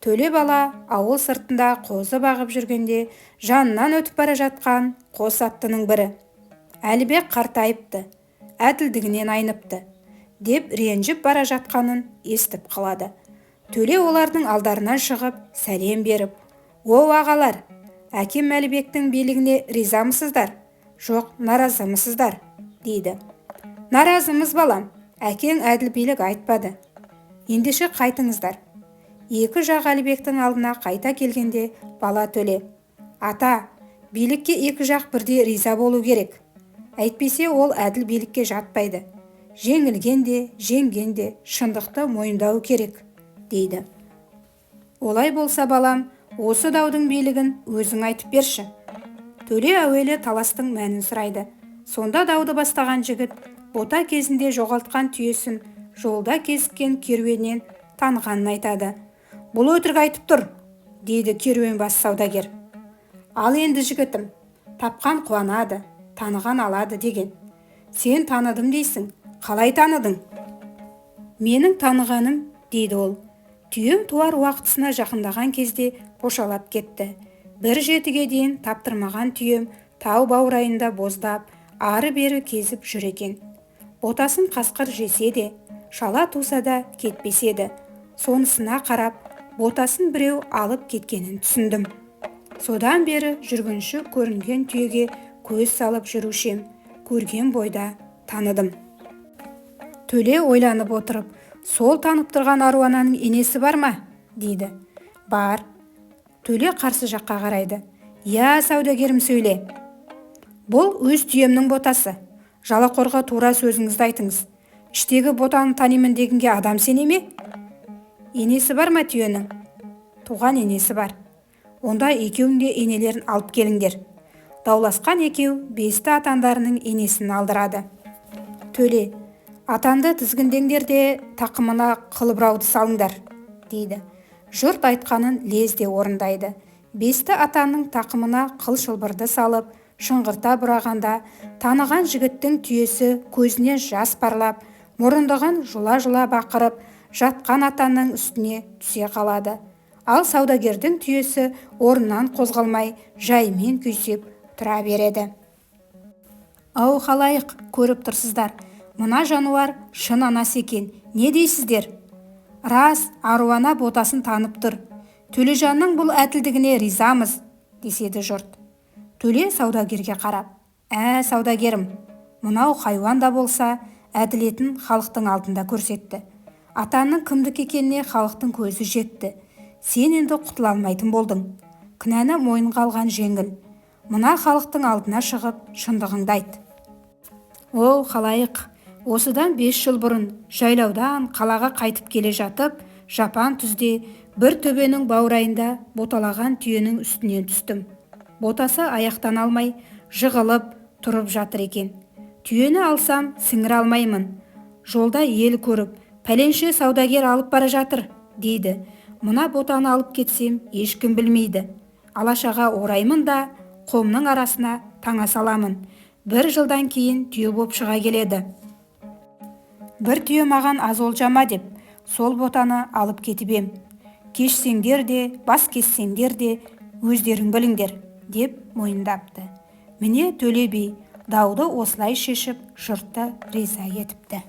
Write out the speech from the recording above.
Төле бала ауыл сыртында қозы бағып жүргенде жанынан өтіп бара жатқан қос аттының бірі: Әлібек қартайыпты, әділдігінен айныпты деп ренжіп бара жатқанын естіп қалады. Төле олардың алдарынан шығып сәлем беріп: «О ағалар, әкем Әлібектің билігіне ризамысыздар, жоқ наразымысыздар?» дейді. «Наразымыз балам, әкең әділ билік айтпады. Ендеше қайтыңыздар». Екі жақ Әлібектің алдына қайта келгенде бала Төле: «Ата, билікке екі жақ бірдей риза болу керек. Әйтпесе ол әділ билікке жатпайды. Жеңілген де, жеңген де шындықты мойындау керек», дейді. «Олай болса балам, осы даудың билігін өзің айтып берші». Төле әуелі таластың мәнін сұрайды. Сонда дауды бастаған жігіт бота кезінде жоғалтқан түйесін жолда кезіккен керуеннен танығанын айтады. «Бұл өтірік айтып тұр», дейді керуен бас саудагер. «Ал енді жігітім, тапқан қуанады, таныған алады деген. Сен таныдым дейсің, қалай таныдың?» «Менің танығаным», дейді ол, «түйем туар уақытысына жақындаған кезде бошалап кетті. Бір жетіге дейін таптырмаған түйем тау баурайында боздап, ары-бері кезіп жүр екен. Ботасын қасқыр жесе де, шала туса да кетпеседі. Сонысына қарап, ботасын біреу алып кеткенін түсіндім. Содан бері жүргінші көрінген түйеге көз салып жүрушем, көрген бойда таныдым». Төле ойланып отырып: «Сол танып тұрған аруананың енесі бар ма?» дейді. «Бар». Төле қарсы жаққа қарайды. «Я, саудагерім, сөйле». «Бұл өз түйемнің ботасы. Жалақорға тура сөзіңізді айтыңыз. Іштегі ботаны танимын дегенге адам сене ме?» «Енесі бар ма түйенің?» «Туған енесі бар». «Онда екеуің де енелерін алып келіңдер». Дауласқан екеу бесті атандарының енесін алдырады. Төле: «Атанды тізгіндеңдер де тақымына қылбырауды салыңдар», дейді. Жұрт айтқанын лезде орындайды. Бесті атаның тақымына қыл шылбырды салып, шыңғырта бұрағанда таныған жігіттің түйесі көзіне жас парлап, мұрындығын жұла-жұла бақырып, жатқан атаның үстіне түсе қалады. Ал саудагердің түйесі орнынан қозғалмай, жаймен күйсеп тұра береді. «Ау халайық, көріп тұрсыздар, мына жануар шын анасы екен, не дейсіздер?» «Рас, аруана ботасын танып тұр. Төлежанның бұл әділдігіне ризамыз», деседі жұрт. Төле саудагерге қарап: «Саудагерім, мынау хайуан да болса әділетін халықтың алдында көрсетті. Атаның кімдік екеніне халықтың көзі жетті. Сен енді құтыла алмайтын болдың. Кінәні мойынға алған жеңіл. Мына халықтың алдына шығып шындығыңды айт». «О халайық, осыдан 5 жыл бұрын жайлаудан қалаға қайтып келе жатып, жапан түзде бір төбенің баурайында боталаған түйенің үстінен түстім. Ботасы аяқтан алмай, жығылып тұрып жатыр екен. Түйені алсам сіңіре алмаймын. Жолда ел көріп, пәленше саудагер алып бара жатыр, дейді. Мына ботаны алып кетсем ешкім білмейді. Алашаға ораймын да қомның арасына таңа саламын. 1 жылдан кейін түйе боп шыға келеді. Бір түйе маған аз олжама деп, сол ботаны алып кетіп ем. Кешсеңдер де, бас кессеңдер де, өздерің біліңдер», деп мойындапты. Міне Төле би дауды осылай шешіп, жұртты риза етіпті.